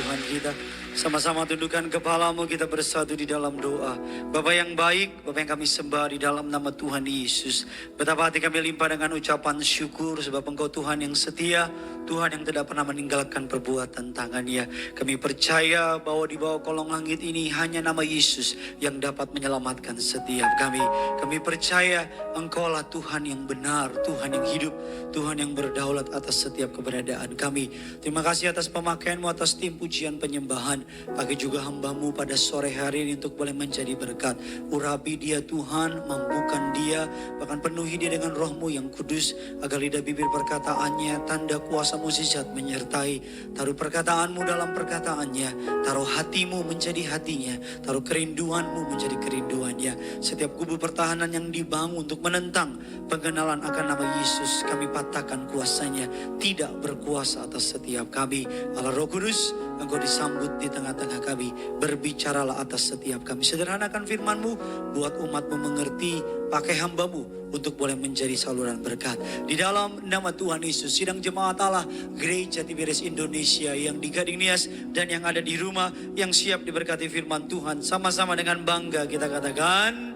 Tuhan kita. Sama-sama tundukkan kepalamu, kita bersatu di dalam doa. Bapa yang baik, Bapa yang kami sembah di dalam nama Tuhan Yesus. Betapa hati kami limpah dengan ucapan syukur sebab Engkau Tuhan yang setia, Tuhan yang tidak pernah meninggalkan perbuatan tangan-Nya. Kami percaya bahwa di bawah kolong langit ini hanya nama Yesus yang dapat menyelamatkan setiap kami. Kami percaya Engkau lah Tuhan yang benar, Tuhan yang hidup, Tuhan yang berdaulat atas setiap keberadaan kami. Terima kasih atas pemakaian-Mu, atas tim pujian penyembahan. Pakai juga hamba-Mu pada sore hari ini untuk boleh menjadi berkat. Urapi dia Tuhan, mampukan dia, bahkan penuhi dia dengan Roh-Mu yang kudus, agar lidah bibir perkataannya, tanda kuasa mukjizat menyertai. Taruh perkataan-Mu dalam perkataannya, taruh hati-Mu menjadi hatinya, taruh kerinduan-Mu menjadi kerinduannya. Setiap kubu pertahanan yang dibangun untuk menentang pengenalan akan nama Yesus, kami patahkan kuasanya, tidak berkuasa atas setiap kami. Allah Roh Kudus, Engkau disambut di tengah-tengah kami. Berbicaralah atas setiap kami. Sederhanakan firman-Mu, buat umat-Mu mengerti. Pakai hamba-Mu untuk boleh menjadi saluran berkat. Di dalam nama Tuhan Yesus, sidang jemaat Allah Gereja Tiberias Indonesia yang di Gading Nias dan yang ada di rumah, yang siap diberkati firman Tuhan. Sama-sama dengan bangga kita katakan,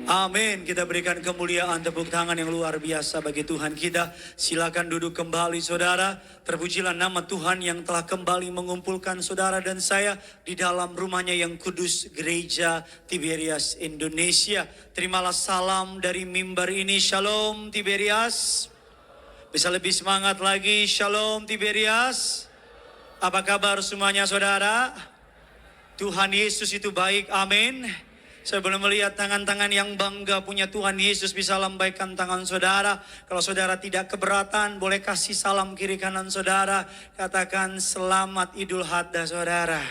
amin. Kita berikan kemuliaan, tepuk tangan yang luar biasa bagi Tuhan kita. Silakan duduk kembali saudara. Terpujilah nama Tuhan yang telah kembali mengumpulkan saudara dan saya di dalam rumahnya yang kudus, Gereja Tiberias Indonesia. Terimalah salam dari mimbar ini. Shalom Tiberias. Bisa lebih semangat lagi. Shalom Tiberias. Apa kabar semuanya saudara? Tuhan Yesus itu baik. Amin. Saya boleh melihat tangan-tangan yang bangga punya Tuhan Yesus, bisa lambaikan tangan saudara. Kalau saudara tidak keberatan, boleh kasih salam kiri kanan saudara. Katakan selamat Idul Adha saudara.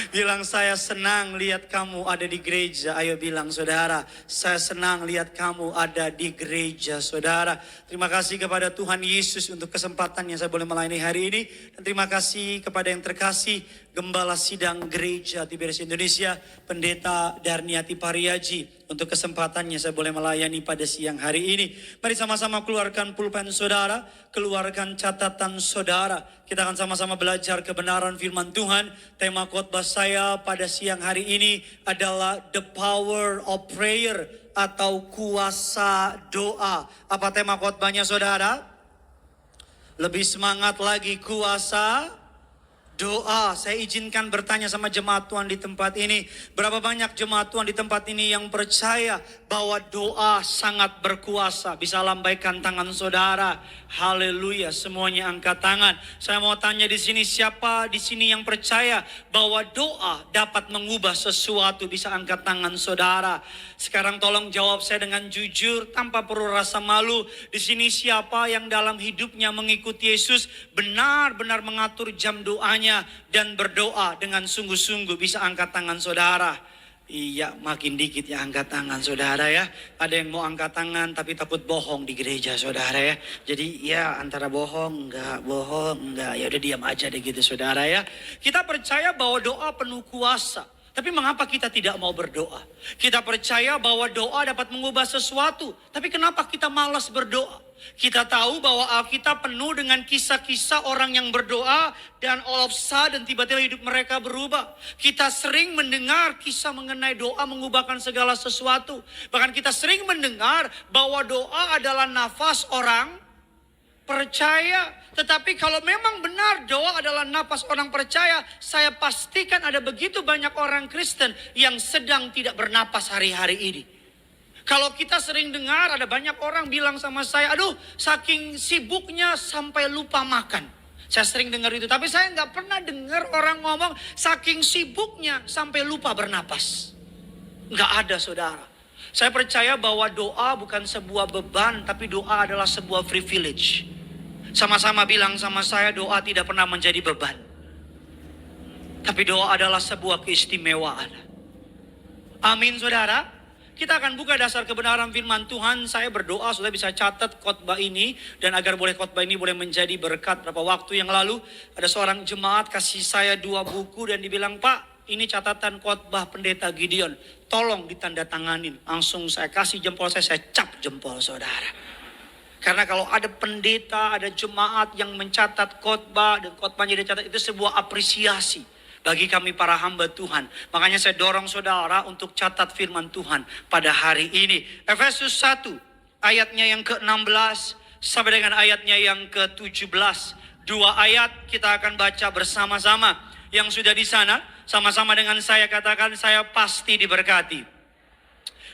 Bilang saya senang lihat kamu ada di gereja. Ayo bilang saudara, saya senang lihat kamu ada di gereja saudara. Terima kasih kepada Tuhan Yesus untuk kesempatan yang saya boleh melayani hari ini. Dan terima kasih kepada yang terkasih Gembala Sidang Gereja Tiberias Indonesia, Pendeta Darniati Pariaji, untuk kesempatannya saya boleh melayani pada siang hari ini. Mari sama-sama keluarkan pulpen saudara, keluarkan catatan saudara. Kita akan sama-sama belajar kebenaran firman Tuhan. Tema khotbah saya pada siang hari ini adalah The Power of Prayer atau kuasa doa. Apa tema khotbahnya saudara? Lebih semangat lagi, kuasa doa. Saya izinkan bertanya sama jemaat Tuhan di tempat ini. Berapa banyak jemaat Tuhan di tempat ini yang percaya bahwa doa sangat berkuasa? Bisa lambaikan tangan saudara. Haleluya, semuanya angkat tangan. Saya mau tanya di sini, siapa di sini yang percaya bahwa doa dapat mengubah sesuatu? Bisa angkat tangan saudara. Sekarang tolong jawab saya dengan jujur, tanpa perlu rasa malu. Di sini siapa yang dalam hidupnya mengikuti Yesus, benar-benar mengatur jam doanya dan berdoa dengan sungguh-sungguh? Bisa angkat tangan saudara. Iya, makin dikit ya angkat tangan saudara ya. Ada yang mau angkat tangan tapi takut bohong di gereja saudara ya. Jadi ya antara bohong enggak, ya udah diam aja deh gitu saudara ya. Kita percaya bahwa doa penuh kuasa. Tapi mengapa kita tidak mau berdoa? Kita percaya bahwa doa dapat mengubah sesuatu. Tapi kenapa kita malas berdoa? Kita tahu bahwa Alkitab penuh dengan kisah-kisah orang yang berdoa dan all of sudden tiba-tiba hidup mereka berubah. Kita sering mendengar kisah mengenai doa mengubahkan segala sesuatu. Bahkan kita sering mendengar bahwa doa adalah nafas orang percaya. Tetapi kalau memang benar doa adalah napas orang percaya, saya pastikan ada begitu banyak orang Kristen yang sedang tidak bernapas hari-hari ini. Kalau kita sering dengar ada banyak orang bilang sama saya, aduh saking sibuknya sampai lupa makan. Saya sering dengar itu, tapi saya nggak pernah dengar orang ngomong saking sibuknya sampai lupa bernapas. Nggak ada saudara. Saya percaya bahwa doa bukan sebuah beban, tapi doa adalah sebuah privilege. Sama-sama bilang sama saya, doa tidak pernah menjadi beban. Tapi doa adalah sebuah keistimewaan. Amin saudara. Kita akan buka dasar kebenaran firman Tuhan. Saya berdoa sudah bisa catat khotbah ini. Dan agar boleh khotbah ini boleh menjadi berkat. Berapa waktu yang lalu ada seorang jemaat kasih saya 2 buku dan dibilang, Pak, ini catatan khotbah Pendeta Gideon. Tolong ditandatanganin. Langsung saya kasih jempol saya cap jempol saudara. Karena kalau ada pendeta, ada jemaat yang mencatat khotbah dan khotbahnya dicatat, itu sebuah apresiasi bagi kami para hamba Tuhan. Makanya saya dorong saudara untuk catat firman Tuhan pada hari ini. Efesus 1 ayatnya yang ke-16 sampai dengan ayatnya yang ke-17. 2 ayat kita akan baca bersama-sama. Yang sudah di sana, sama-sama dengan saya katakan, saya pasti diberkati.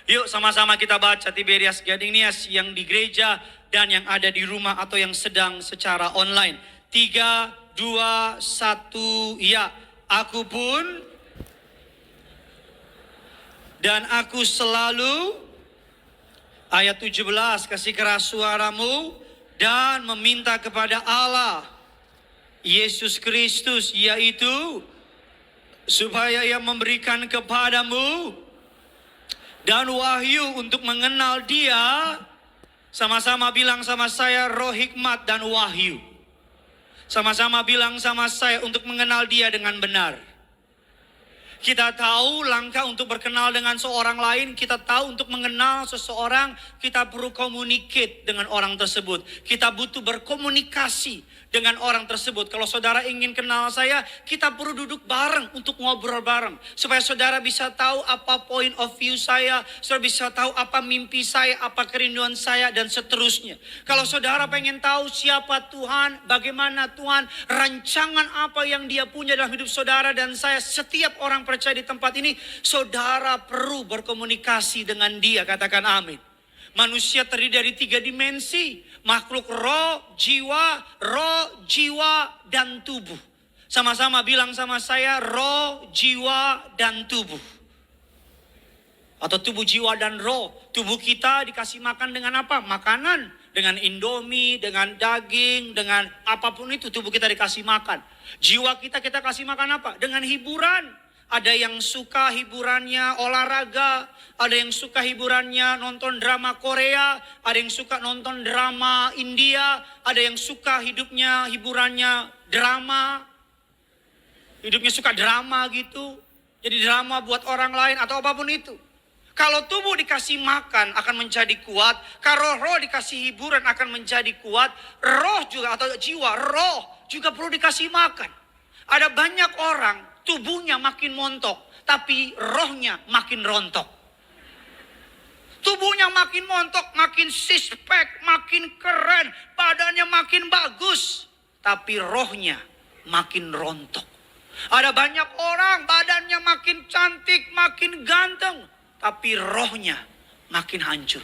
Yuk sama-sama kita baca Tiberias Gading-Nias yang di gereja dan yang ada di rumah atau yang sedang secara online. 3, 2, 1, ya. Aku pun dan aku selalu, ayat 17, kasih keras suaramu, dan meminta kepada Allah Yesus Kristus, yaitu supaya Ia memberikan kepadamu dan wahyu untuk mengenal Dia. Sama-sama bilang sama saya, roh hikmat dan wahyu. Sama-sama bilang sama saya, untuk mengenal Dia dengan benar. Kita tahu langkah untuk berkenal dengan seorang lain. Kita tahu untuk mengenal seseorang, kita perlu communicate dengan orang tersebut. Kita butuh berkomunikasi dengan orang tersebut. Kalau saudara ingin kenal saya, kita perlu duduk bareng untuk ngobrol bareng. Supaya saudara bisa tahu apa point of view saya, saudara bisa tahu apa mimpi saya, apa kerinduan saya, dan seterusnya. Kalau saudara pengen tahu siapa Tuhan, bagaimana Tuhan, rancangan apa yang Dia punya dalam hidup saudara dan saya, setiap orang percaya di tempat ini, saudara perlu berkomunikasi dengan Dia. Katakan amin. Manusia terdiri dari 3 dimensi. Makhluk roh, jiwa, dan tubuh. Sama-sama bilang sama saya, roh, jiwa, dan tubuh. Atau tubuh, jiwa, dan roh. Tubuh kita dikasih makan dengan apa? Makanan. Dengan Indomie, dengan daging, dengan apapun itu tubuh kita dikasih makan. Jiwa kita kasih makan apa? Dengan hiburan. Ada yang suka hiburannya olahraga, ada yang suka hiburannya nonton drama Korea, ada yang suka nonton drama India, ada yang suka hiburannya drama. Hidupnya suka drama gitu. Jadi drama buat orang lain atau apapun itu. Kalau tubuh dikasih makan akan menjadi kuat, kalau roh dikasih hiburan akan menjadi kuat, roh juga atau jiwa, roh juga perlu dikasih makan. Ada banyak orang tubuhnya makin montok, tapi rohnya makin rontok. Tubuhnya makin montok, makin six pack, makin keren, badannya makin bagus, tapi rohnya makin rontok. Ada banyak orang badannya makin cantik, makin ganteng, tapi rohnya makin hancur.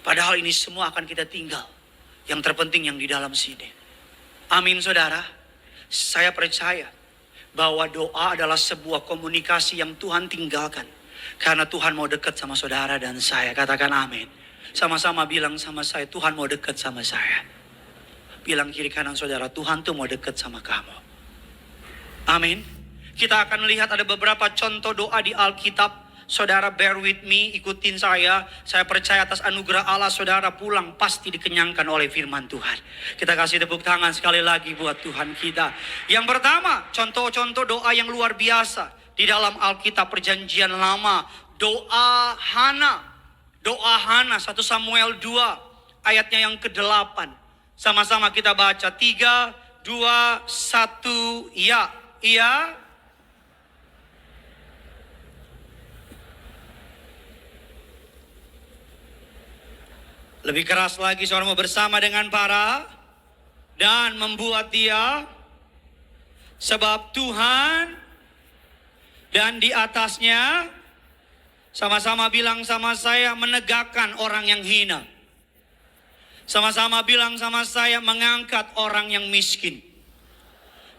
Padahal ini semua akan kita tinggal. Yang terpenting yang di dalam sini. Amin saudara. Saya percaya bahwa doa adalah sebuah komunikasi yang Tuhan tinggalkan. Karena Tuhan mau dekat sama saudara dan saya. Katakan amin. Sama-sama bilang sama saya, Tuhan mau dekat sama saya. Bilang kiri kanan saudara, Tuhan tuh mau dekat sama kamu. Amin. Kita akan lihat ada beberapa contoh doa di Alkitab. Saudara bear with me, ikutin saya. Saya percaya atas anugerah Allah saudara pulang pasti dikenyangkan oleh firman Tuhan. Kita kasih tepuk tangan sekali lagi buat Tuhan kita. Yang pertama, contoh-contoh doa yang luar biasa di dalam Alkitab Perjanjian Lama. Doa Hana. Doa Hana 1 Samuel 2 ayatnya yang ke-8. Sama-sama kita baca 3, 2, 1, ya. Iya. Lebih keras lagi, saudara mau bersama dengan para dan membuat dia, sebab Tuhan dan di atasnya, sama-sama bilang sama saya, menegakkan orang yang hina. Sama-sama bilang sama saya, mengangkat orang yang miskin.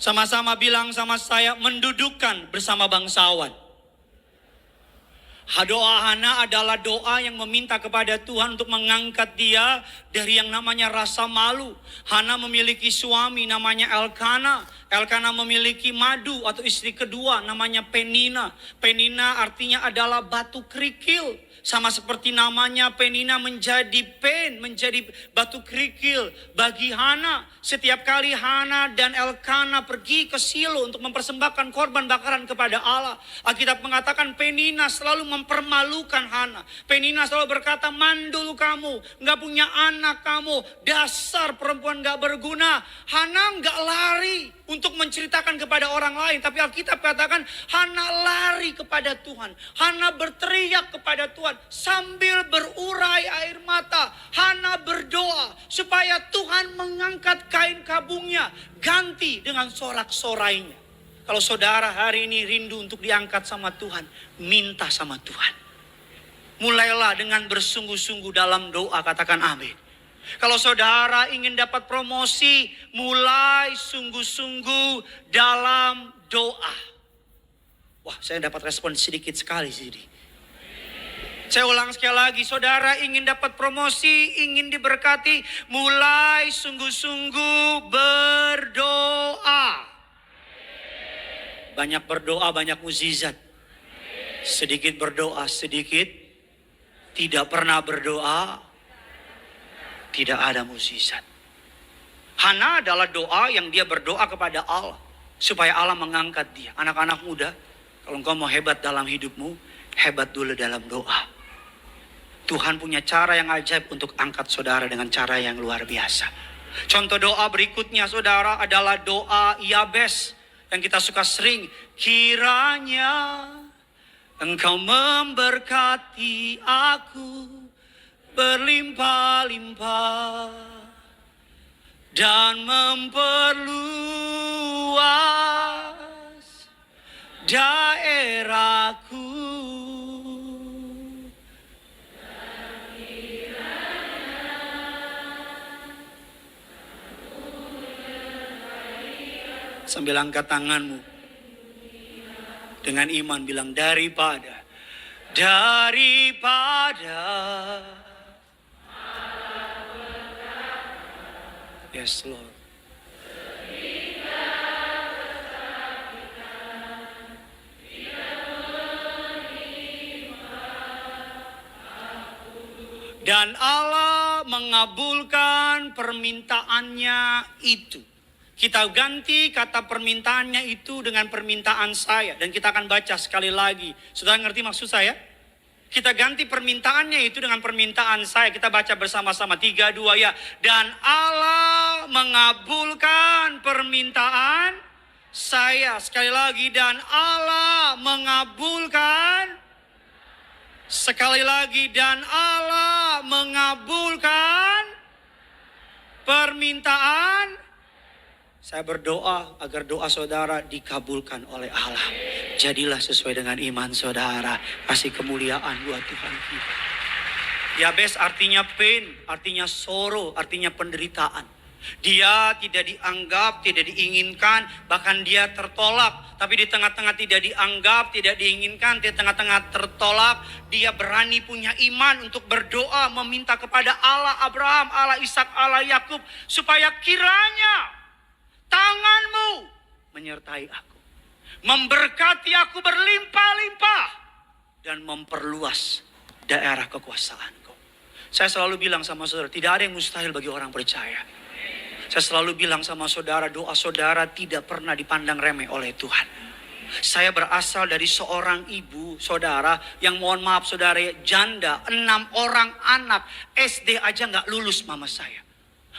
Sama-sama bilang sama saya, mendudukkan bersama bangsawan. Doa Hana adalah doa yang meminta kepada Tuhan untuk mengangkat dia dari yang namanya rasa malu. Hana memiliki suami namanya Elkana. Elkana memiliki madu atau istri kedua namanya Penina. Penina artinya adalah batu kerikil. Sama seperti namanya, Penina menjadi batu kerikil bagi Hana. Setiap kali Hana dan Elkana pergi ke Silo untuk mempersembahkan korban bakaran kepada Allah, Alkitab mengatakan Penina selalu mempermalukan Hana. Penina selalu berkata, mandul kamu, gak punya anak kamu, dasar perempuan gak berguna. Hana gak lari untuk menceritakan kepada orang lain, tapi Alkitab katakan Hana lari kepada Tuhan. Hana berteriak kepada Tuhan sambil berurai air mata. Hana berdoa supaya Tuhan mengangkat kain kabungnya, ganti dengan sorak-sorainya. Kalau saudara hari ini rindu untuk diangkat sama Tuhan, minta sama Tuhan. Mulailah dengan bersungguh-sungguh dalam doa, katakan amin. Kalau saudara ingin dapat promosi, mulai sungguh-sungguh dalam doa. Wah, saya dapat respon sedikit sekali sih. Saya ulang sekali lagi, saudara ingin dapat promosi, ingin diberkati, mulai sungguh-sungguh berdoa. Banyak berdoa, banyak mukjizat. Sedikit berdoa, sedikit tidak pernah berdoa, tidak ada mukjizat. Hana adalah doa yang dia berdoa kepada Allah supaya Allah mengangkat dia. Anak-anak muda, kalau engkau mau hebat dalam hidupmu, hebat dulu dalam doa. Tuhan punya cara yang ajaib untuk angkat saudara dengan cara yang luar biasa. Contoh doa berikutnya saudara adalah doa Yabes. Yang kita suka sering, kiranya engkau memberkati aku berlimpah-limpah dan memperluas daerahku. Sambil angkat tanganmu dengan iman bilang daripada yes Lord. Dan Allah mengabulkan permintaannya itu. Kita ganti kata permintaannya itu dengan permintaan saya. Dan kita akan baca sekali lagi. Sudah ngerti maksud saya? Kita ganti permintaannya itu dengan permintaan saya. Kita baca bersama-sama. 3, 2 ya. Dan Allah mengabulkan permintaan saya. Sekali lagi. Dan Allah mengabulkan. Sekali lagi. Dan Allah mengabulkan permintaan. Saya berdoa agar doa saudara dikabulkan oleh Allah. Jadilah sesuai dengan iman saudara. Kasih kemuliaan buat Tuhan kita. Yabes artinya pain, artinya sorrow, artinya penderitaan. Dia tidak dianggap, tidak diinginkan, bahkan dia tertolak. Tapi di tengah-tengah tidak dianggap, tidak diinginkan, di tengah-tengah tertolak, dia berani punya iman untuk berdoa, meminta kepada Allah Abraham, Allah Ishak, Allah Yakub, supaya kiranya tanganmu menyertai aku, memberkati aku berlimpah-limpah, dan memperluas daerah kekuasaanku. Saya selalu bilang sama saudara, tidak ada yang mustahil bagi orang percaya. Saya selalu bilang sama saudara, doa saudara tidak pernah dipandang remeh oleh Tuhan. Saya berasal dari seorang ibu, saudara, yang mohon maaf saudara, janda, 6 orang anak, SD aja gak lulus mama saya.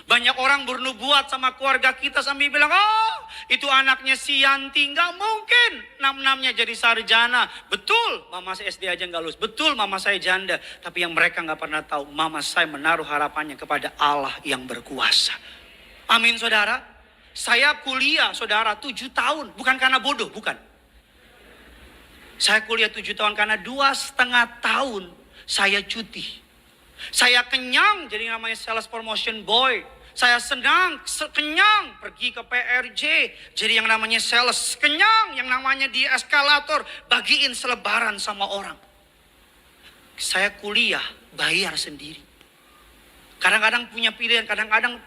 Banyak orang bernubuat sama keluarga kita sambil bilang, oh itu anaknya si Yanti. Gak mungkin 6-6-nya jadi sarjana. Betul mama saya SD aja gak lulus. Betul mama saya janda. Tapi yang mereka gak pernah tahu, mama saya menaruh harapannya kepada Allah yang berkuasa. Amin saudara. Saya kuliah saudara 7 tahun. Bukan karena bodoh, bukan. Saya kuliah 7 tahun karena 2,5 tahun saya cuti. Saya kenyang jadi namanya sales promotion boy. Saya senang, kenyang pergi ke PRJ. Jadi yang namanya sales, kenyang yang namanya di eskalator. Bagiin selebaran sama orang. Saya kuliah, bayar sendiri. Kadang-kadang punya pilihan, kadang-kadang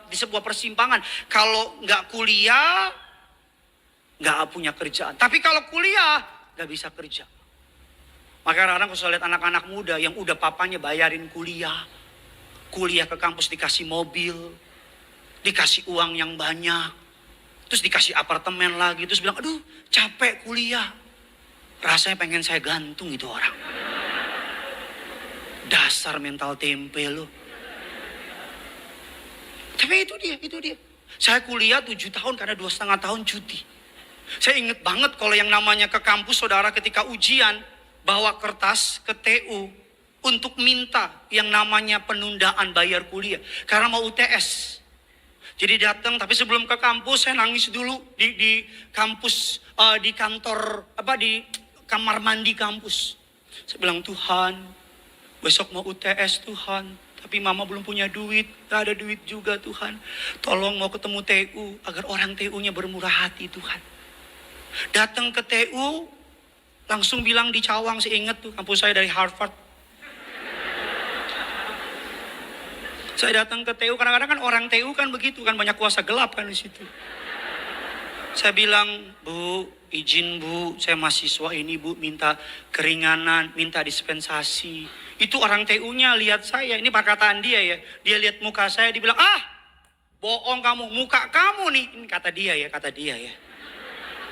di sebuah persimpangan. Kalau nggak kuliah, nggak punya kerjaan. Tapi kalau kuliah, nggak bisa kerja. Maka kadang-kadang kalau saya lihat anak-anak muda yang udah papanya bayarin kuliah ke kampus dikasih mobil, dikasih uang yang banyak, terus dikasih apartemen lagi, terus bilang, aduh capek kuliah. Rasanya pengen saya gantung itu orang. Dasar mental tempe lo. Tapi itu dia. Saya kuliah 7 tahun karena 2,5 tahun cuti. Saya ingat banget kalau yang namanya ke kampus saudara ketika ujian, bawa kertas ke TU untuk minta yang namanya penundaan bayar kuliah. Karena mau UTS. Jadi datang, tapi sebelum ke kampus saya nangis dulu di kampus, di kantor, di kamar mandi kampus. Saya bilang, Tuhan, besok mau UTS Tuhan. Tapi mama belum punya duit, gak ada duit juga Tuhan. Tolong mau ketemu TU, agar orang TU-nya bermurah hati Tuhan. Datang ke TU, langsung bilang di Cawang, saya ingat tuh, kampus saya dari Harvard. Saya datang ke TU, kadang-kadang kan orang TU kan begitu kan, banyak kuasa gelap kan di situ. Saya bilang, Bu, izin Bu, saya mahasiswa ini Bu, minta keringanan, minta dispensasi. Itu orang TU-nya lihat saya, ini perkataan dia ya. Dia lihat muka saya, dia bilang, bohong kamu, muka kamu nih. Ini kata dia ya.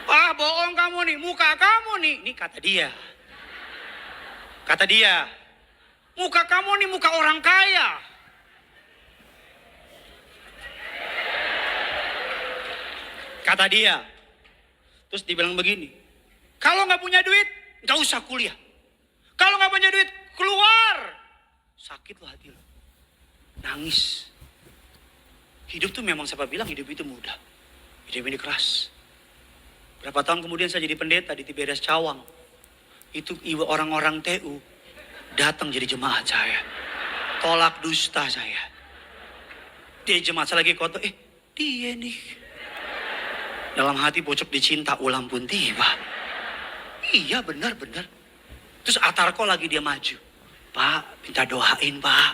Bohong kamu nih, muka kamu nih. Ini kata dia. Muka kamu nih, muka orang kaya. Kata dia. Terus dibilang begini, kalau gak punya duit, gak usah kuliah. Kalau gak punya duit, keluar. Sakit loh hati lo. Nangis. Hidup tuh memang siapa bilang hidup itu mudah. Hidup ini keras. Berapa tahun kemudian saya jadi pendeta di Tiberias Cawang. Itu orang-orang TU datang jadi jemaat saya. Tolak dusta saya. Dia jemaat saya lagi kotor. Dia nih. Dalam hati pojok dicinta, ulang pun tiba. Iya benar. Terus Atarko lagi dia maju. Pak, minta doain Pak.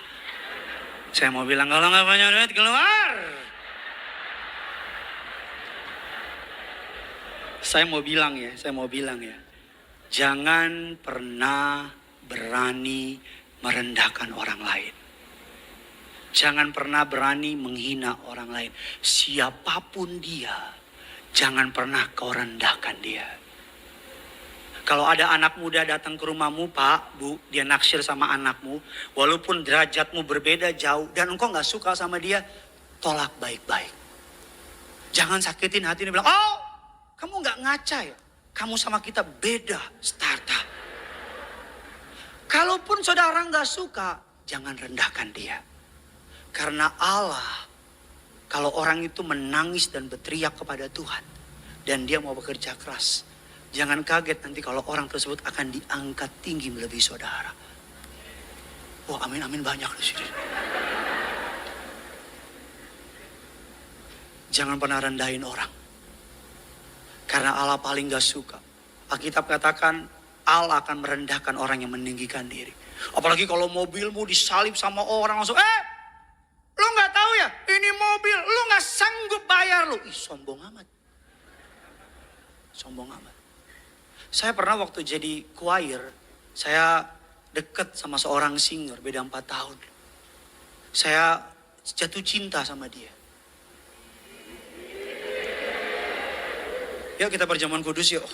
Saya mau bilang, kalau gak punya duit keluar. Saya mau bilang ya. Jangan pernah berani merendahkan orang lain. Jangan pernah berani menghina orang lain. Siapapun dia. Jangan pernah kau rendahkan dia. Kalau ada anak muda datang ke rumahmu, Pak, Bu, dia naksir sama anakmu, walaupun derajatmu berbeda jauh, dan engkau gak suka sama dia, tolak baik-baik. Jangan sakitin hati dia bilang, kamu gak ngaca ya? Kamu sama kita beda starta. Kalaupun saudara gak suka, jangan rendahkan dia. Karena Allah, kalau orang itu menangis dan berteriak kepada Tuhan, dan dia mau bekerja keras, jangan kaget nanti kalau orang tersebut akan diangkat tinggi melebihi saudara. Wah, amin banyak di sini. Jangan pernah rendahin orang. Karena Allah paling gak suka. Alkitab katakan Allah akan merendahkan orang yang meninggikan diri. Apalagi kalau mobilmu disalib sama orang langsung, lu gak tahu ya, ini mobil, lu gak sanggup bayar lu. Sombong amat. Saya pernah waktu jadi choir, saya deket sama seorang singer, beda 4 tahun. Saya jatuh cinta sama dia. Yuk kita perjamuan kudus yuk.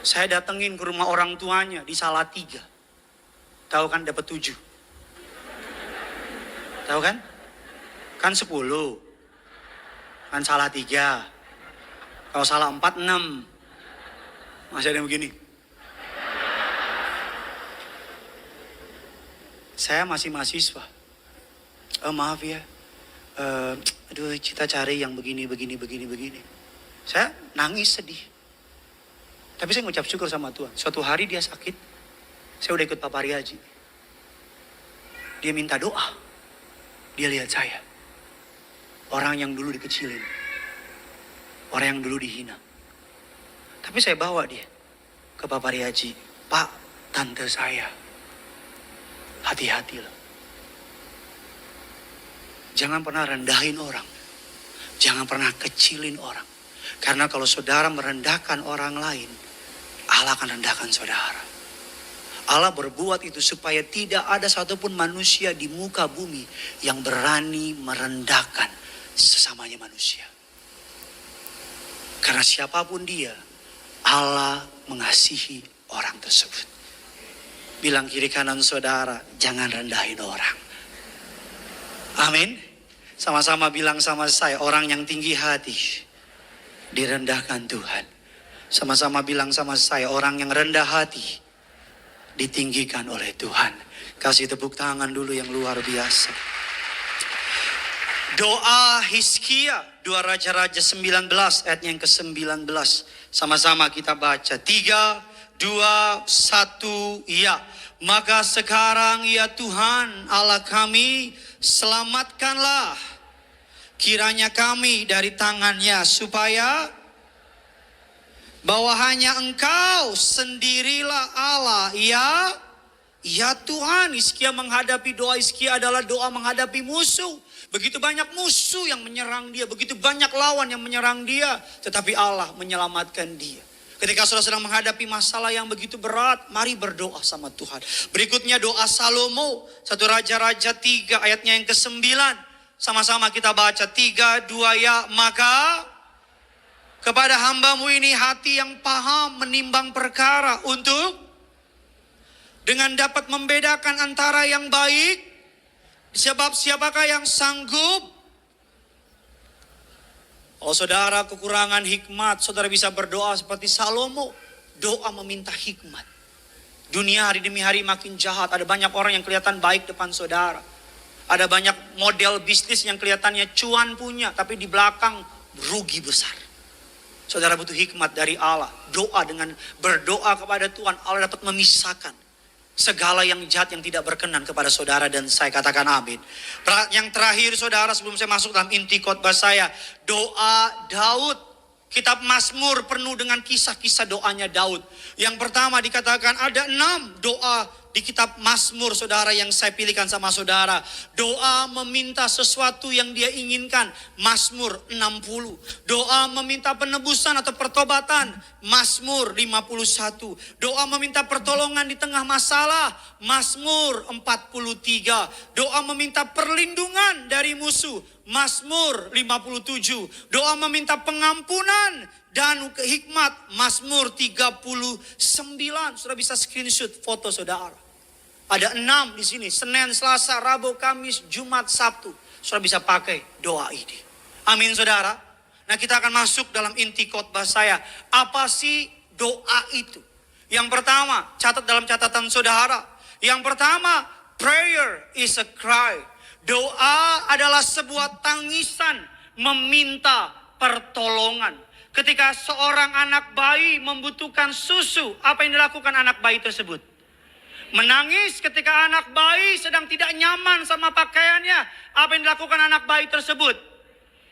Saya datengin ke rumah orang tuanya di Salatiga. Tahu kan dapat 7. Tahu kan? Kan 10. Kan salah 3. Kalau salah 4, 6. Masih ada yang begini. Saya masih mahasiswa. Maaf ya. Kita cari yang begini. Saya nangis sedih. Tapi saya ngucap syukur sama Tuhan. Suatu hari dia sakit. Saya udah ikut Papa Riaji. Dia minta doa. Dia lihat saya. Orang yang dulu dikecilin. Orang yang dulu dihina. Tapi saya bawa dia ke Papa Riaji. Pak, tante saya. Hati-hati loh. Jangan pernah rendahin orang. Jangan pernah kecilin orang. Karena kalau saudara merendahkan orang lain, Allah akan rendahkan saudara. Allah berbuat itu supaya tidak ada satupun manusia di muka bumi yang berani merendahkan sesamanya manusia. Karena siapapun dia, Allah mengasihi orang tersebut. Bilang kiri kanan saudara, jangan rendahin orang. Amin. Sama-sama bilang sama saya, orang yang tinggi hati direndahkan Tuhan. Sama-sama bilang sama saya, orang yang rendah hati ditinggikan oleh Tuhan. Kasih tepuk tangan dulu yang luar biasa. Doa Hizkia, 2 Raja-Raja 19 ayat yang ke-19. Sama-sama kita baca. 3, 2, 1, ya. Maka sekarang ya Tuhan Allah kami, selamatkanlah kiranya kami dari tangannya, supaya bahwa hanya Engkau sendirilah Allah, ya Tuhan. Hizkia menghadapi, doa Hizkia adalah doa menghadapi musuh. Begitu banyak musuh yang menyerang dia, begitu banyak lawan yang menyerang dia, tetapi Allah menyelamatkan dia. Ketika saudara sedang menghadapi masalah yang begitu berat, mari berdoa sama Tuhan. Berikutnya doa Salomo, 1 Raja-Raja 3 ayatnya yang ke-9. Sama-sama kita baca. 3, 2, ya. Maka kepada hambamu ini hati yang paham menimbang perkara, untuk dengan dapat membedakan antara yang baik. Sebab siapakah yang sanggup? Kalau saudara kekurangan hikmat, saudara bisa berdoa seperti Salomo. Doa meminta hikmat. Dunia hari demi hari makin jahat. Ada banyak orang yang kelihatan baik depan saudara. Ada banyak model bisnis yang kelihatannya cuan punya, tapi di belakang rugi besar. Saudara butuh hikmat dari Allah. Doa, dengan berdoa kepada Tuhan, Allah dapat memisahkan segala yang jahat yang tidak berkenan kepada saudara dan saya. Katakan amin. Yang terakhir saudara, sebelum saya masuk dalam inti khotbah saya, doa Daud. Kitab Mazmur penuh dengan kisah-kisah doanya Daud. Yang pertama dikatakan ada 6 doa di kitab Mazmur saudara yang saya pilihkan sama saudara. Doa meminta sesuatu yang dia inginkan, Mazmur 60. Doa meminta penebusan atau pertobatan, Mazmur 51. Doa meminta pertolongan di tengah masalah, Mazmur 43. Doa meminta perlindungan dari musuh, Mazmur 57. Doa meminta pengampunan dan hikmat, Mazmur 39. Saudara bisa screenshot foto saudara. Ada 6 di sini. Senin, Selasa, Rabu, Kamis, Jumat, Sabtu. Saudara bisa pakai doa ini. Amin saudara. Nah kita akan masuk dalam inti khotbah saya. Apa sih doa itu? Yang pertama, catat dalam catatan saudara. Yang pertama, prayer is a cry. Doa adalah sebuah tangisan meminta pertolongan. Ketika seorang anak bayi membutuhkan susu, apa yang dilakukan anak bayi tersebut? Menangis. Ketika anak bayi sedang tidak nyaman sama pakaiannya, apa yang dilakukan anak bayi tersebut?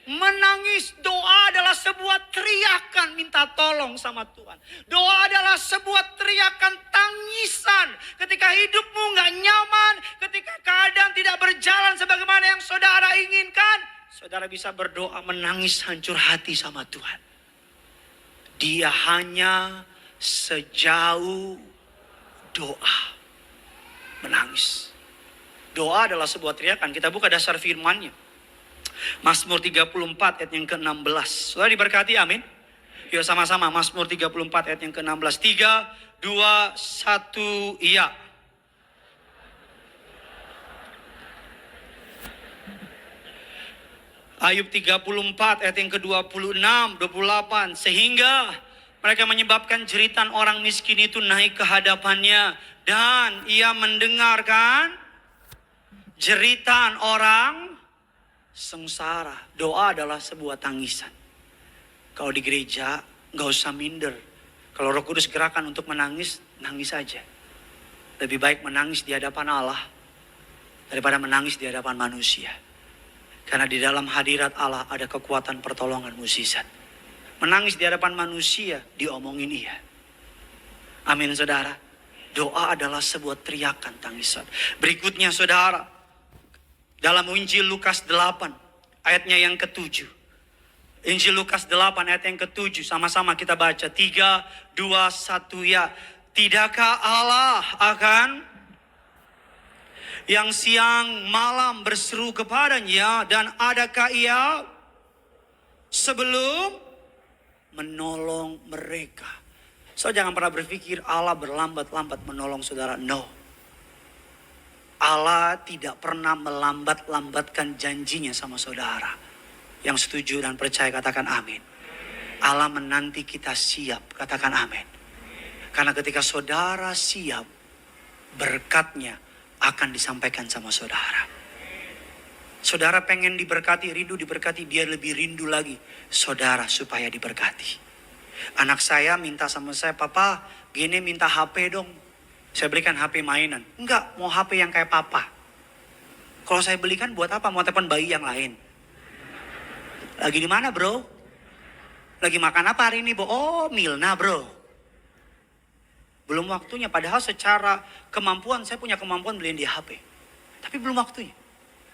Menangis. Doa adalah sebuah teriakan minta tolong sama Tuhan. Doa adalah sebuah teriakan tangisan. Ketika hidupmu gak nyaman, ketika keadaan tidak berjalan sebagaimana yang saudara inginkan, saudara bisa berdoa menangis hancur hati sama Tuhan. Dia hanya sejauh doa. Menangis. Doa adalah sebuah teriakan. Kita buka dasar firman-Nya. Mazmur 34 ayat yang ke-16. Saudara diberkati, amin. Yuk sama-sama Mazmur 34 ayat yang ke-16. 3, 2, 1, iya. Ayub 34 ayat yang ke-26, 28. Sehingga mereka menyebabkan jeritan orang miskin itu naik ke hadapannya, dan ia mendengarkan jeritan orang sengsara. Doa adalah sebuah tangisan. Kalau di gereja gak usah minder. Kalau Roh Kudus gerakan untuk menangis, nangis saja. Lebih baik menangis di hadapan Allah daripada menangis di hadapan manusia. Karena di dalam hadirat Allah ada kekuatan pertolongan mukjizat. Menangis di hadapan manusia, diomongin iya. Amin saudara. Doa adalah sebuah teriakan tangisan. Berikutnya saudara, dalam Injil Lukas 8 ayatnya yang ke-7. Injil Lukas 8 ayat yang ke-7. Sama-sama kita baca. 3, 2, 1 ya. Tidakkah Allah akan yang siang malam berseru kepadanya, dan adakah ia sebelum menolong mereka? So jangan pernah berpikir Allah berlambat-lambat menolong saudara. No. Allah tidak pernah melambat-lambatkan janjinya sama saudara. Yang setuju dan percaya katakan amin. Allah menanti kita siap, katakan amin. Karena ketika saudara siap, berkatnya akan disampaikan sama saudara. Saudara pengen diberkati, rindu diberkati, dia lebih rindu lagi saudara supaya diberkati. Anak saya minta sama saya, papa gini minta HP dong. Saya belikan HP mainan. Enggak, mau HP yang kayak papa. Kalau saya belikan buat apa? Mau telepon bayi yang lain. Lagi di mana bro? Lagi makan apa hari ini bro? Oh Milna bro. Belum waktunya, padahal secara kemampuan saya punya kemampuan beliin dia HP. Tapi belum waktunya.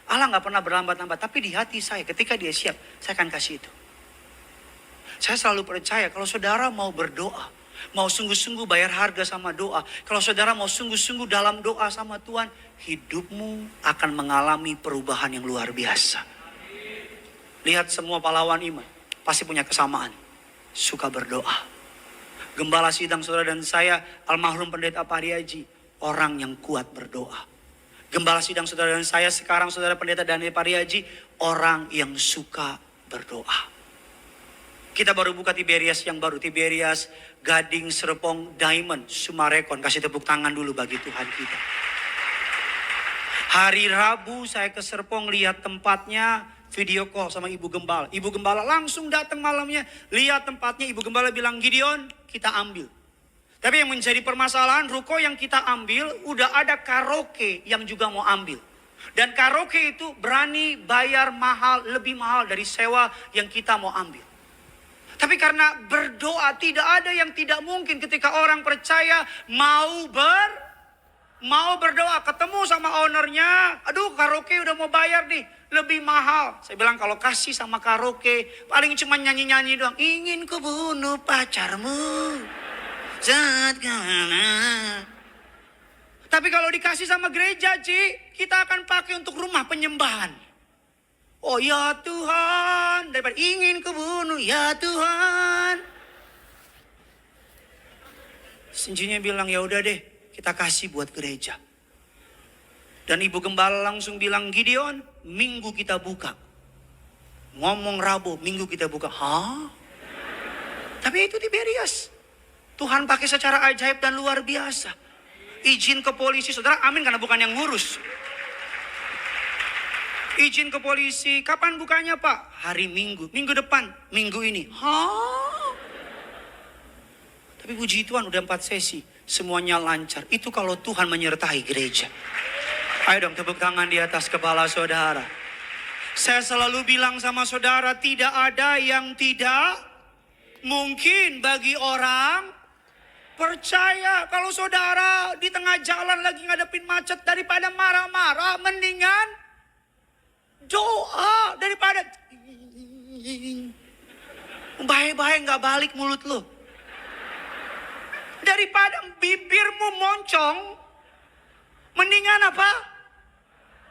Allah gak pernah berlambat-lambat, tapi di hati saya ketika dia siap, saya akan kasih itu. Saya selalu percaya kalau saudara mau berdoa, mau sungguh-sungguh bayar harga sama doa, kalau saudara mau sungguh-sungguh dalam doa sama Tuhan, hidupmu akan mengalami perubahan yang luar biasa. Lihat semua pahlawan iman, pasti punya kesamaan, suka berdoa. Gembala sidang saudara dan saya, almarhum pendeta Pariaji, orang yang kuat berdoa. Gembala sidang saudara dan saya sekarang saudara pendeta Daniel Pariaji, orang yang suka berdoa. Kita baru buka Tiberias yang baru, Tiberias Gading Serpong Diamond Sumarekon. Kasih tepuk tangan dulu bagi Tuhan kita. Hari Rabu saya ke Serpong lihat tempatnya, video call sama Ibu Gembala. Ibu Gembala langsung datang malamnya, lihat tempatnya. Ibu Gembala bilang, Gideon kita ambil. Tapi yang menjadi permasalahan, ruko yang kita ambil udah ada karaoke yang juga mau ambil. Dan karaoke itu berani bayar mahal, lebih mahal dari sewa yang kita mau ambil. Tapi karena berdoa tidak ada yang tidak mungkin ketika orang percaya mau berdoa. Ketemu sama ownernya, aduh karaoke udah mau bayar nih, lebih mahal. Saya bilang kalau kasih sama karaoke paling cuma nyanyi-nyanyi doang. Ingin ku bunuh pacarmu saat kalah. Tapi kalau dikasih sama gereja kita akan pakai untuk rumah penyembahan. Oh ya Tuhan, daripada ingin kubunuh, ya Tuhan. Sinjinya bilang, ya udah deh, kita kasih buat gereja. Dan Ibu Gembala langsung bilang, Gideon, minggu kita buka. Ngomong Rabu, minggu kita buka. Hah? Tapi itu Tiberias. Tuhan pakai secara ajaib dan luar biasa. Izin ke polisi, saudara, amin karena bukan yang ngurus. Izin ke polisi, kapan bukanya Pak? Hari Minggu, minggu depan, minggu ini. Hah? Tapi puji Tuhan udah 4 sesi, semuanya lancar. Itu kalau Tuhan menyertai gereja. Ayo dong tepuk tangan di atas kepala saudara. Saya selalu bilang sama saudara, tidak ada yang tidak mungkin bagi orang percaya. Kalau saudara di tengah jalan lagi ngadepin macet, daripada marah-marah, mendingan doa daripada baik-baik gak balik mulut lo. Daripada bibirmu moncong, mendingan apa?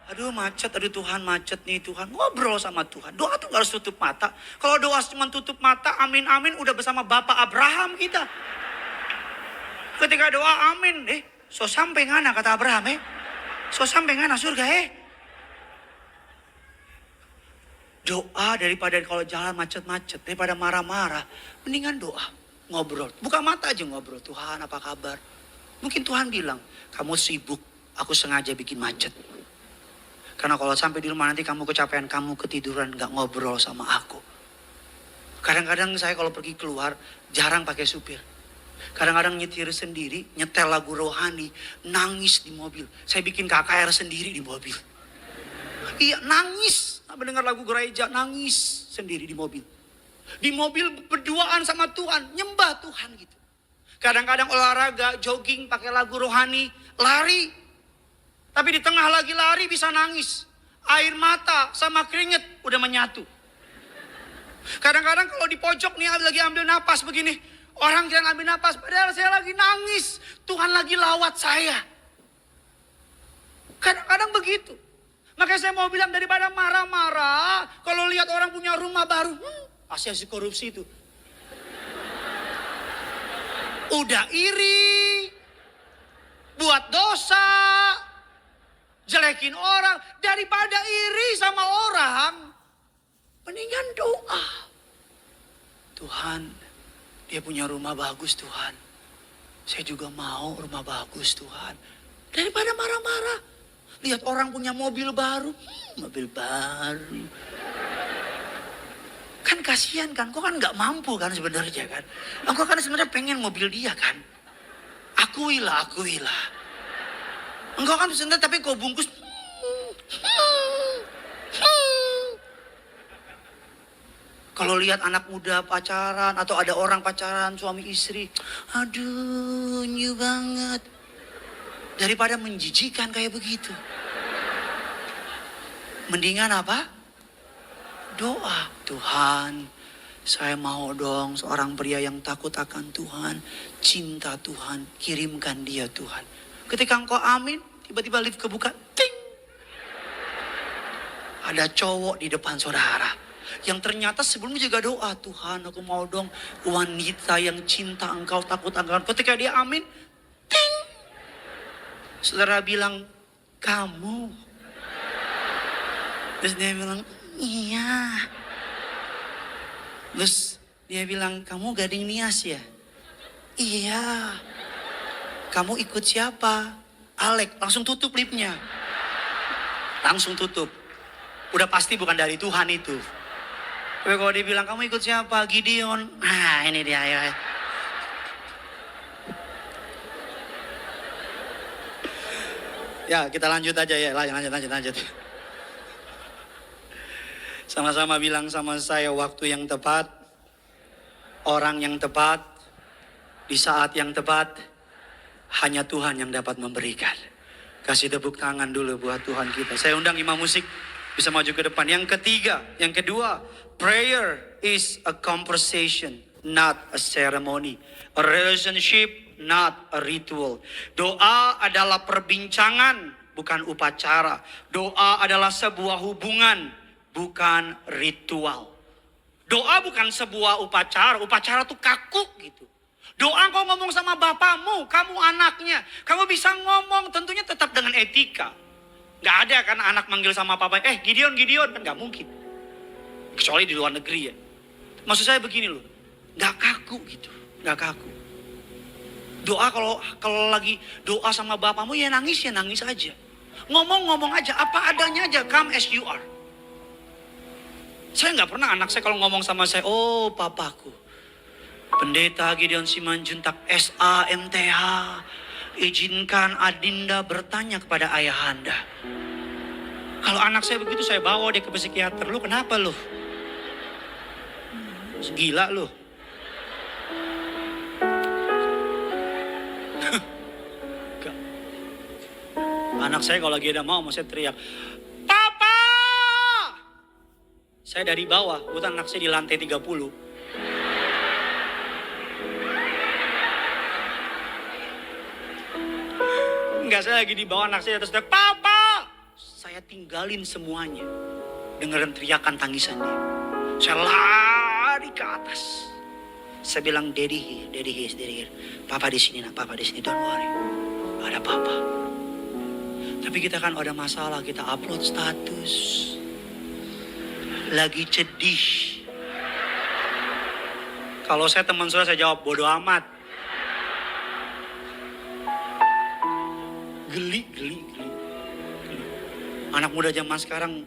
Aduh macet, aduh Tuhan macet nih Tuhan. Ngobrol sama Tuhan. Doa tuh gak harus tutup mata. Kalau doa cuma tutup mata, amin amin udah bersama Bapak Abraham kita. Ketika doa amin, so sampai ngana kata Abraham so sampai ngana surga Doa daripada kalau jalan macet-macet, daripada marah-marah, mendingan doa, ngobrol. Buka mata aja ngobrol, Tuhan apa kabar? Mungkin Tuhan bilang, kamu sibuk, aku sengaja bikin macet. Karena kalau sampai di rumah nanti kamu kecapean, kamu ketiduran, gak ngobrol sama aku. Kadang-kadang saya kalau pergi keluar, jarang pakai supir. Kadang-kadang nyetir sendiri, nyetel lagu rohani, nangis di mobil. Saya bikin KKR sendiri di mobil. Iya, nangis. Mendengar lagu gereja, nangis sendiri di mobil. Di mobil berduaan sama Tuhan, nyembah Tuhan gitu. Kadang-kadang olahraga, jogging, pakai lagu rohani, lari. Tapi di tengah lagi lari bisa nangis. Air mata sama keringet udah menyatu. Kadang-kadang kalau di pojok nih lagi ambil napas begini. Orang kira ambil napas, padahal saya lagi nangis. Tuhan lagi lawat saya. Kadang-kadang begitu. Makanya saya mau bilang daripada marah-marah, kalau lihat orang punya rumah baru, pasti hasil korupsi itu. Udah iri, buat dosa, jelekin orang, daripada iri sama orang, mendingan doa. Tuhan, dia punya rumah bagus Tuhan. Saya juga mau rumah bagus Tuhan. Daripada marah-marah. Lihat orang punya mobil baru. Mobil baru. Kan kasihan kan. Kau kan gak mampu kan sebenarnya kan. Engkau kan sebenarnya pengen mobil dia kan. Akuilah. Engkau kan sebenarnya tapi kau bungkus. Kalau lihat anak muda pacaran atau ada orang pacaran suami istri, aduh new banget. Daripada menjijikan kayak begitu. Mendingan apa? Doa. Tuhan, saya mau dong seorang pria yang takut akan Tuhan, cinta Tuhan, kirimkan dia Tuhan. Ketika engkau amin, tiba-tiba lift kebuka, ting. Ada cowok di depan saudara. Yang ternyata sebelumnya juga doa, Tuhan aku mau dong wanita yang cinta engkau, takut engkau. Ketika dia amin, ting. Saudara bilang, kamu. Terus dia bilang, iya. Terus dia bilang, kamu Gading Nias ya? Iya. Kamu ikut siapa? Alek, langsung tutup liftnya. Langsung tutup. Udah pasti bukan dari Tuhan itu. Tapi kalau dia bilang, kamu ikut siapa? Gideon. Ah ini dia ya. Ya kita lanjut aja ya. Lanjut. Sama-sama bilang sama saya waktu yang tepat. Orang yang tepat. Di saat yang tepat. Hanya Tuhan yang dapat memberikan. Kasih tepuk tangan dulu buat Tuhan kita. Saya undang imam musik. Bisa maju ke depan. Yang ketiga, yang kedua, prayer is a conversation, not a ceremony. A relationship, not a ritual. Doa adalah perbincangan, bukan upacara. Doa adalah sebuah hubungan, bukan ritual. Doa bukan sebuah upacara. Upacara tuh kaku gitu. Doa kau ngomong sama bapamu, kamu anaknya. Kamu bisa ngomong, tentunya tetap dengan etika. Gak ada kan anak manggil sama papa, Gideon, kan gak mungkin. Kecuali di luar negeri ya. Maksud saya begini loh, gak kaku gitu, gak kaku. Doa kalau lagi doa sama bapamu ya nangis aja. Ngomong aja, apa adanya aja, come as you are. Saya gak pernah anak saya kalau ngomong sama saya, oh papaku. Pendeta Gideon Simanjuntak SAMTH. Izinkan Adinda bertanya kepada ayahanda. Kalau anak saya begitu saya bawa dia ke psikiater. Lu kenapa lu? Gila lu. Anak saya kalau lagi ada mau saya teriak, Papa! Saya dari bawah, kebetulan anak saya di lantai 30. Enggak, saya lagi di bawah, anak saya atas teriak, Papa! Saya tinggalin semuanya. Dengerin teriakan tangisan dia. Saya lari ke atas. Saya bilang, Daddy here. Papa di sini, Papa di sini, don't worry. Ada Papa. Tapi kita kan ada masalah, kita upload status. Lagi sedih. Kalau saya teman saya jawab, bodo amat. Geli. Anak muda zaman sekarang,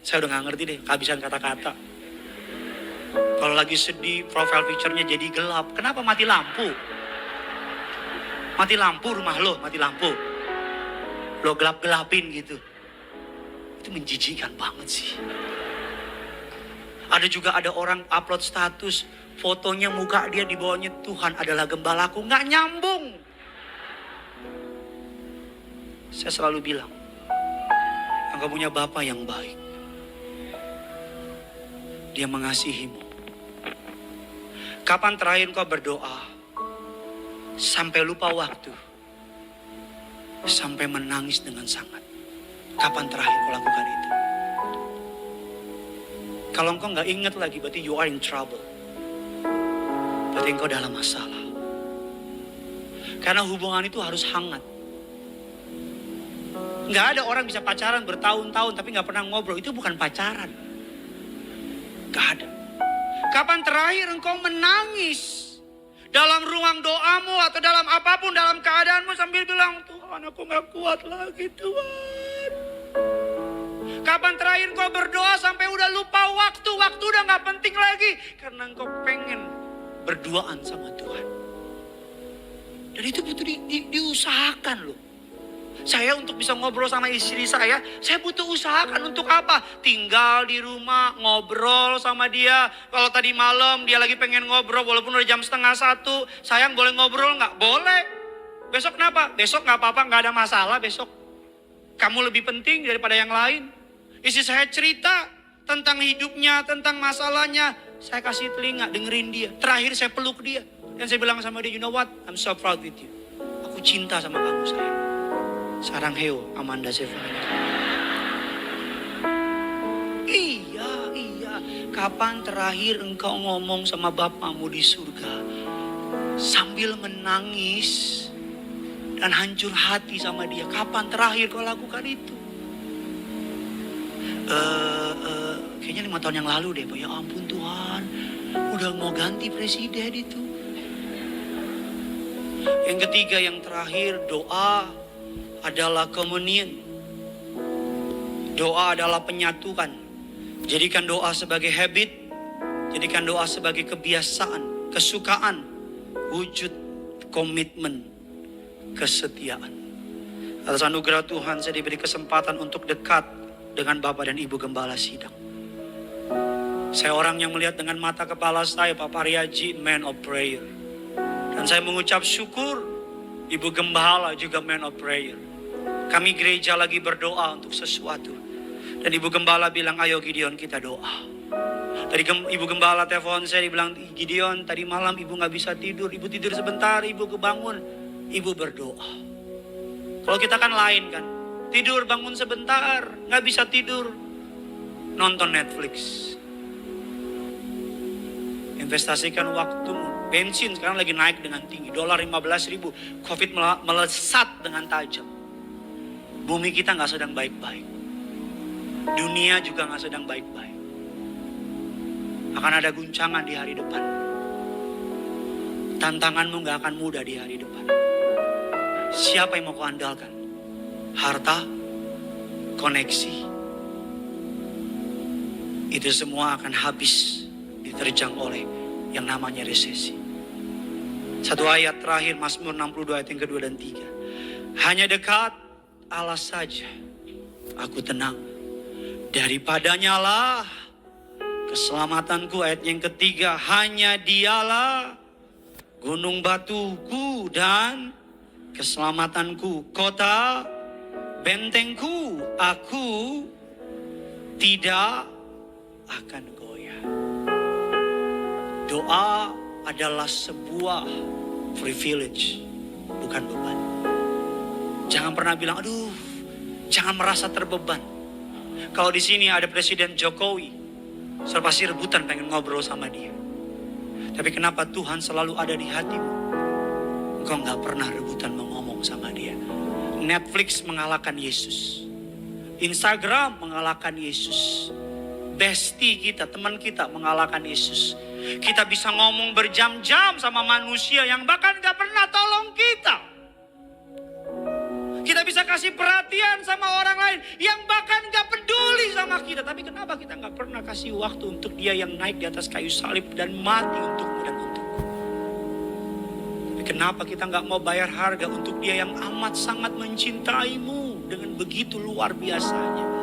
saya udah gak ngerti deh, kehabisan kata-kata. Kalau lagi sedih, profile picture-nya jadi gelap. Kenapa mati lampu? Mati lampu rumah lo, mati lampu. Lo gelap-gelapin gitu. Itu menjijikkan banget sih. Ada juga ada orang upload status, fotonya muka dia di bawahnya Tuhan adalah gembalaku. Gak nyambung. Saya selalu bilang, engkau punya Bapa yang baik. Dia mengasihimu. Kapan terakhir kau berdoa? Sampai lupa waktu. Sampai menangis dengan sangat. Kapan terakhir kau lakukan itu? Kalau engkau gak ingat lagi, berarti you are in trouble. Berarti engkau dalam masalah. Karena hubungan itu harus hangat. Nggak ada orang bisa pacaran bertahun-tahun tapi nggak pernah ngobrol. Itu bukan pacaran. Nggak ada. Kapan terakhir engkau menangis dalam ruang doamu atau dalam apapun, dalam keadaanmu sambil bilang, Tuhan aku nggak kuat lagi Tuhan. Kapan terakhir engkau berdoa sampai udah lupa waktu udah nggak penting lagi. Karena engkau pengen berduaan sama Tuhan. Dan itu butuh diusahakan loh. Saya untuk bisa ngobrol sama istri saya butuh usahakan untuk apa? Tinggal di rumah, ngobrol sama dia. Kalau tadi malam dia lagi pengen ngobrol, walaupun udah jam 12:30, sayang boleh ngobrol nggak? Boleh. Besok kenapa? Besok nggak apa-apa, nggak ada masalah besok. Kamu lebih penting daripada yang lain. Istri saya cerita tentang hidupnya, tentang masalahnya. Saya kasih telinga, dengerin dia. Terakhir saya peluk dia. Dan saya bilang sama dia, you know what? I'm so proud with you. Aku cinta sama kamu sayang. Sarang heo Amanda Sevani. Iya. Kapan terakhir engkau ngomong sama Bapamu di surga sambil menangis dan hancur hati sama dia? Kapan terakhir kau lakukan itu? Kayaknya 5 tahun yang lalu deh. Ya ampun Tuhan, udah mau ganti presiden itu. Yang ketiga, yang terakhir, doa adalah komunion. Doa adalah penyatuan. Jadikan doa sebagai habit. Jadikan doa sebagai kebiasaan, kesukaan, wujud komitmen, kesetiaan. Atas anugerah Tuhan saya diberi kesempatan untuk dekat dengan Bapak dan Ibu Gembala Sidang. Saya orang yang melihat dengan mata kepala saya, Pak Paryaji, man of prayer. Dan saya mengucap syukur, Ibu Gembala juga man of prayer. Kami gereja lagi berdoa untuk sesuatu. Dan Ibu Gembala bilang, ayo Gideon kita doa. Tadi Ibu Gembala telepon saya, dibilang, Gideon tadi malam Ibu gak bisa tidur. Ibu tidur sebentar, Ibu kebangun. Ibu berdoa. Kalau kita kan lain kan. Tidur bangun sebentar, gak bisa tidur. Nonton Netflix. Investasikan waktumu. Bensin sekarang lagi naik dengan tinggi. Dolar 15.000. Covid melesat dengan tajam. Bumi kita gak sedang baik-baik. Dunia juga gak sedang baik-baik. Akan ada guncangan di hari depan. Tantanganmu gak akan mudah di hari depan. Siapa yang mau kau andalkan? Harta, koneksi. Itu semua akan habis diterjang oleh yang namanya resesi. Satu ayat terakhir Mazmur 62 ayat yang kedua dan 3. Hanya dekat Allah saja aku tenang. Daripadanya lah keselamatanku. Ayat yang ketiga, hanya dialah gunung batuku dan keselamatanku, kota bentengku, aku tidak akan goyah. Doa adalah sebuah privilege, bukan beban. Jangan pernah bilang, aduh, jangan merasa terbeban. Kalau di sini ada Presiden Jokowi, saya pasti rebutan pengen ngobrol sama dia. Tapi kenapa Tuhan selalu ada di hatimu? Engkau gak pernah rebutan mau ngomong sama dia. Netflix mengalahkan Yesus. Instagram mengalahkan Yesus. Bestie kita, teman kita mengalahkan Yesus. Kita bisa ngomong berjam-jam sama manusia yang bahkan gak pernah tolong kita. Kita bisa kasih perhatian sama orang lain yang bahkan gak peduli sama kita. Tapi kenapa kita gak pernah kasih waktu untuk dia yang naik di atas kayu salib dan mati untukmu dan untukku? Tapi kenapa kita gak mau bayar harga untuk dia yang amat sangat mencintaimu dengan begitu luar biasanya?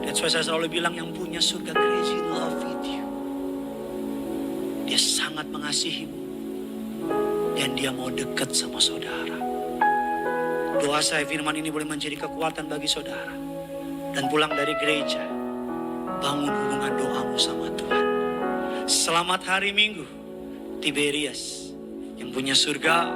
That's why saya selalu bilang yang punya surga crazy love with you. Dia sangat mengasihimu. Dan dia mau dekat sama saudara. Doa saya firman ini boleh menjadi kekuatan bagi saudara. Dan pulang dari gereja, bangun hubungan doamu sama Tuhan. Selamat hari Minggu, Tiberias. Yang punya surga,